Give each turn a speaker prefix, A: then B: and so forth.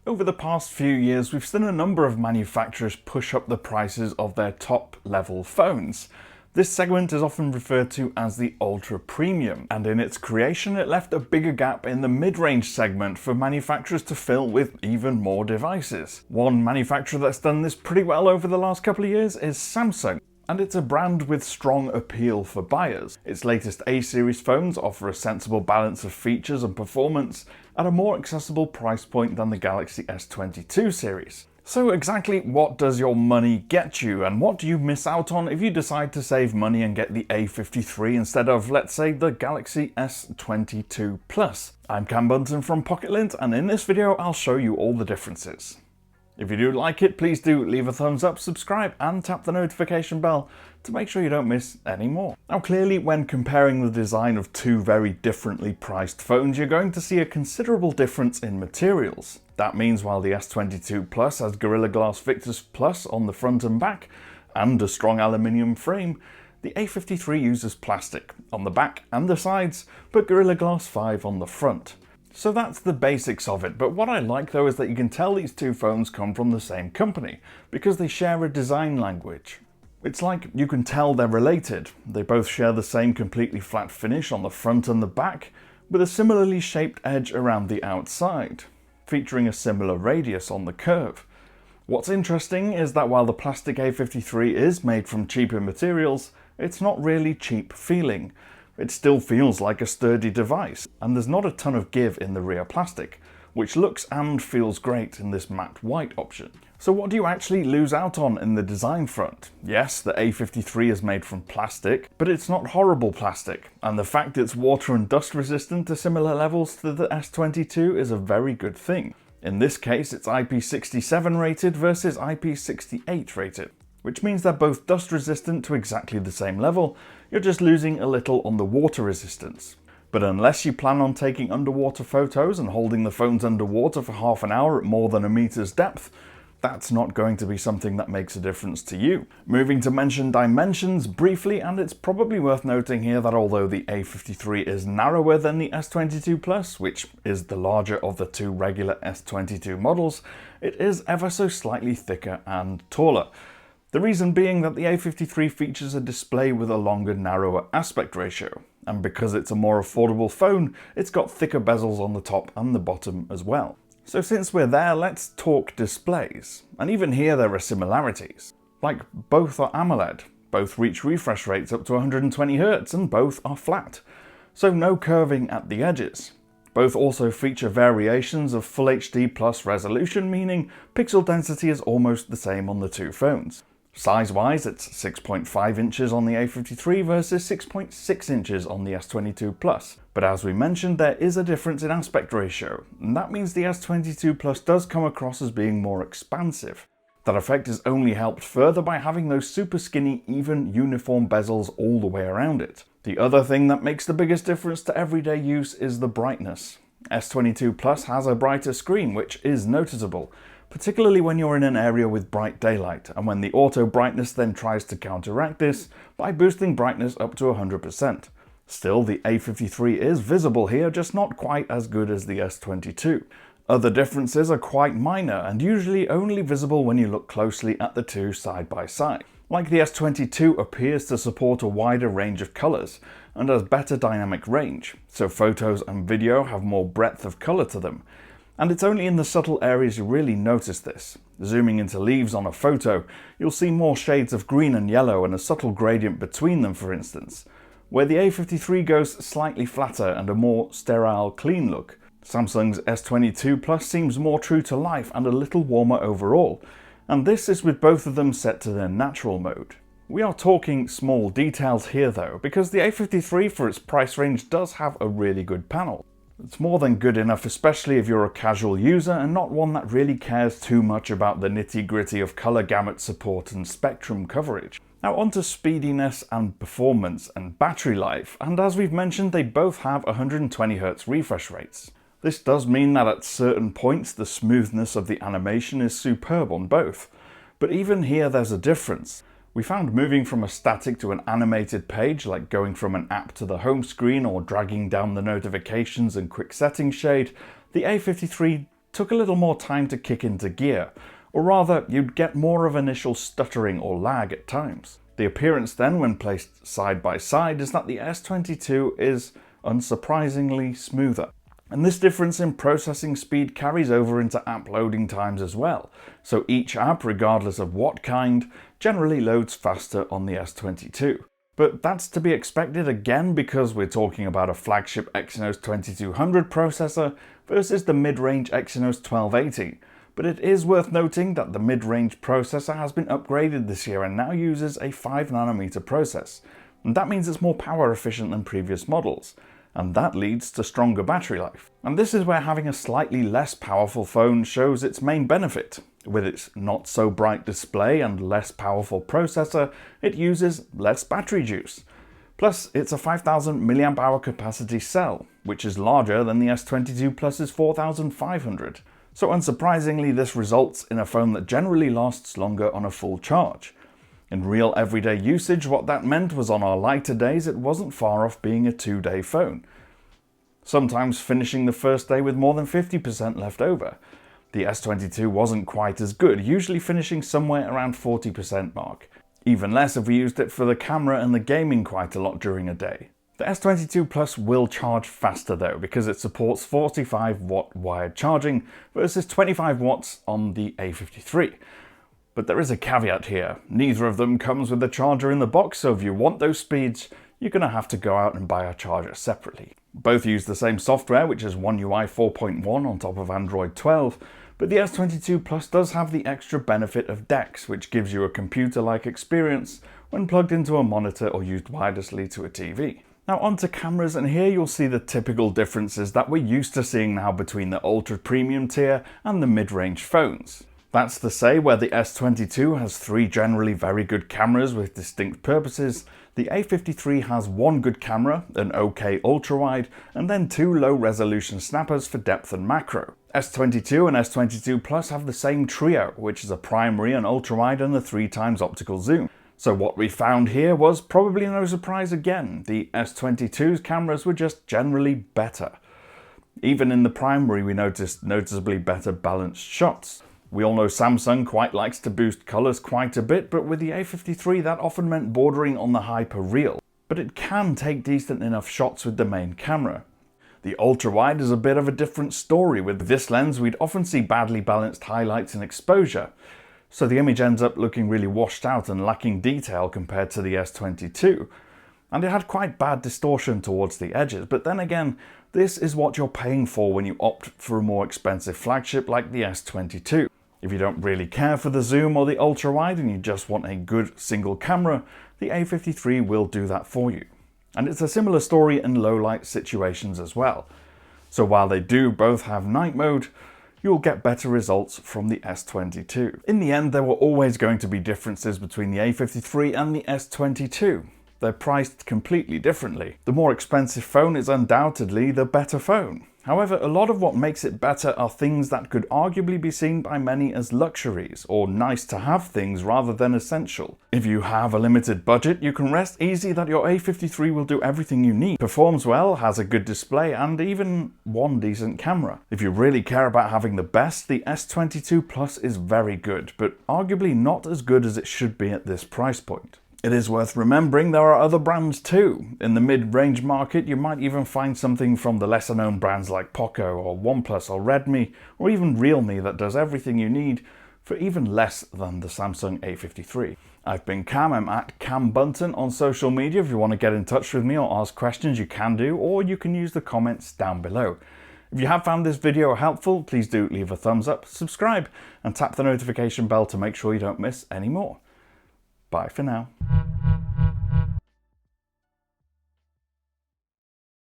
A: Over the past few years, we've seen a number of manufacturers push up the prices of their top-level phones. This segment is often referred to as the ultra premium, and in its creation it left a bigger gap in the mid-range segment for manufacturers to fill with even more devices. One manufacturer that's done this pretty well over the last couple of years is Samsung, and it's a brand with strong appeal for buyers. Its latest A-series phones offer a sensible balance of features and performance at a more accessible price point than the Galaxy S22 series. So exactly what does your money get you, and what do you miss out on if you decide to save money and get the A53 instead of, let's say, the Galaxy S22 Plus? I'm Cam Bunton from Pocket-lint, and in this video I'll show you all the differences. If you do like it, please do leave a thumbs up, subscribe and tap the notification bell to make sure you don't miss any more. Now clearly, when comparing the design of two very differently priced phones, you're going to see a considerable difference in materials. That means while the S22 Plus has Gorilla Glass Victus Plus on the front and back, and a strong aluminium frame, the A53 uses plastic on the back and the sides, but Gorilla Glass 5 on the front. So that's the basics of it, but what I like though is that you can tell these two phones come from the same company, because they share a design language. It's like you can tell they're related. They both share the same completely flat finish on the front and the back, with a similarly shaped edge around the outside, featuring a similar radius on the curve. What's interesting is that while the plastic A53 is made from cheaper materials, it's not really cheap feeling. It still feels like a sturdy device, and there's not a ton of give in the rear plastic, which looks and feels great in this matte white option. So what do you actually lose out on in the design front? Yes, the A53 is made from plastic, but it's not horrible plastic, and the fact it's water and dust resistant to similar levels to the S22 is a very good thing. In this case, it's IP67 rated versus IP68 rated, which means they're both dust resistant to exactly the same level. You're just losing a little on the water resistance. But unless you plan on taking underwater photos and holding the phones underwater for half an hour at more than a meter's depth, that's not going to be something that makes a difference to you. Moving to mention dimensions briefly, and it's probably worth noting here that although the A53 is narrower than the S22 Plus, which is the larger of the two regular S22 models, it is ever so slightly thicker and taller. The reason being that the A53 features a display with a longer, narrower aspect ratio, and because it's a more affordable phone, it's got thicker bezels on the top and the bottom as well. So since we're there, let's talk displays. And even here there are similarities. Like, both are AMOLED, both reach refresh rates up to 120Hz, and both are flat. So no curving at the edges. Both also feature variations of Full HD plus resolution, meaning pixel density is almost the same on the two phones. Size-wise, it's 6.5 inches on the A53 versus 6.6 inches on the S22 Plus. But as we mentioned, there is a difference in aspect ratio, and that means the S22 Plus does come across as being more expansive. That effect is only helped further by having those super skinny, even, uniform bezels all the way around it. The other thing that makes the biggest difference to everyday use is the brightness. S22 Plus has a brighter screen, which is noticeable, particularly when you're in an area with bright daylight, and when the auto brightness then tries to counteract this by boosting brightness up to 100%. Still, the A53 is visible here, just not quite as good as the S22. Other differences are quite minor, and usually only visible when you look closely at the two side by side. Like the S22 appears to support a wider range of colours, and has better dynamic range, so photos and video have more breadth of colour to them. And it's only in the subtle areas you really notice this. Zooming into leaves on a photo, you'll see more shades of green and yellow and a subtle gradient between them, for instance, where the A53 goes slightly flatter and a more sterile, clean look. Samsung's S22 Plus seems more true to life and a little warmer overall, and this is with both of them set to their natural mode. We are talking small details here though, because the A53 for its price range does have a really good panel. It's more than good enough, especially if you're a casual user and not one that really cares too much about the nitty-gritty of colour gamut support and spectrum coverage. Now onto speediness and performance and battery life, and as we've mentioned, they both have 120Hz refresh rates. This does mean that at certain points the smoothness of the animation is superb on both, but even here there's a difference. We found moving from a static to an animated page, like going from an app to the home screen or dragging down the notifications and quick settings shade, the A53 took a little more time to kick into gear, or rather, you'd get more of initial stuttering or lag at times. The appearance then, when placed side by side, is that the S22 is unsurprisingly smoother. And this difference in processing speed carries over into app loading times as well. So each app, regardless of what kind, generally loads faster on the S22. But that's to be expected again because we're talking about a flagship Exynos 2200 processor versus the mid-range Exynos 1280. But it is worth noting that the mid-range processor has been upgraded this year and now uses a 5nm process. And that means it's more power efficient than previous models. And that leads to stronger battery life. And this is where having a slightly less powerful phone shows its main benefit. With its not so bright display and less powerful processor, it uses less battery juice. Plus, it's a 5000 mAh capacity cell, which is larger than the S22 Plus's 4500. So unsurprisingly, this results in a phone that generally lasts longer on a full charge. In real everyday usage, what that meant was on our lighter days, it wasn't far off being a 2-day phone. Sometimes finishing the first day with more than 50% left over. The S22 wasn't quite as good, usually finishing somewhere around 40% mark. Even less if we used it for the camera and the gaming quite a lot during a day. The S22 Plus will charge faster though, because it supports 45 watt wired charging versus 25 watts on the A53. But there is a caveat here. Neither of them comes with a charger in the box, so if you want those speeds, you're going to have to go out and buy a charger separately. Both use the same software, which is One UI 4.1 on top of Android 12, but the S22 Plus does have the extra benefit of DeX, which gives you a computer-like experience when plugged into a monitor or used wirelessly to a TV. Now onto cameras, and here you'll see the typical differences that we're used to seeing now between the ultra premium tier and the mid-range phones. That's to say, where the S22 has 3 generally very good cameras with distinct purposes, the A53 has 1 good camera, an OK ultra-wide, and then 2 low-resolution snappers for depth and macro. S22 and S22 Plus have the same trio, which is a primary, an ultra-wide, and a 3x optical zoom. So what we found here was probably no surprise again. The S22's cameras were just generally better. Even in the primary we noticed noticeably better balanced shots. We all know Samsung quite likes to boost colours quite a bit, but with the A53 that often meant bordering on the hyper-real. But it can take decent enough shots with the main camera. The ultra-wide is a bit of a different story. With this lens we'd often see badly balanced highlights and exposure. So the image ends up looking really washed out and lacking detail compared to the S22. And it had quite bad distortion towards the edges, but then again, this is what you're paying for when you opt for a more expensive flagship like the S22. If you don't really care for the zoom or the ultra-wide and you just want a good single camera, the A53 will do that for you. And it's a similar story in low light situations as well. So while they do both have night mode, you'll get better results from the S22. In the end, there were always going to be differences between the A53 and the S22. They're priced completely differently. The more expensive phone is undoubtedly the better phone. However, a lot of what makes it better are things that could arguably be seen by many as luxuries, or nice to have things rather than essential. If you have a limited budget, you can rest easy that your A53 will do everything you need, performs well, has a good display, and even one decent camera. If you really care about having the best, the S22 Plus is very good, but arguably not as good as it should be at this price point. It is worth remembering there are other brands too. In the mid-range market you might even find something from the lesser known brands like Poco or OnePlus or Redmi or even Realme that does everything you need for even less than the Samsung A53. I've been Cam, I'm at Cam Bunton on social media. If you want to get in touch with me or ask questions you can do, or you can use the comments down below. If you have found this video helpful, please do leave a thumbs up, subscribe and tap the notification bell to make sure you don't miss any more. Bye for now.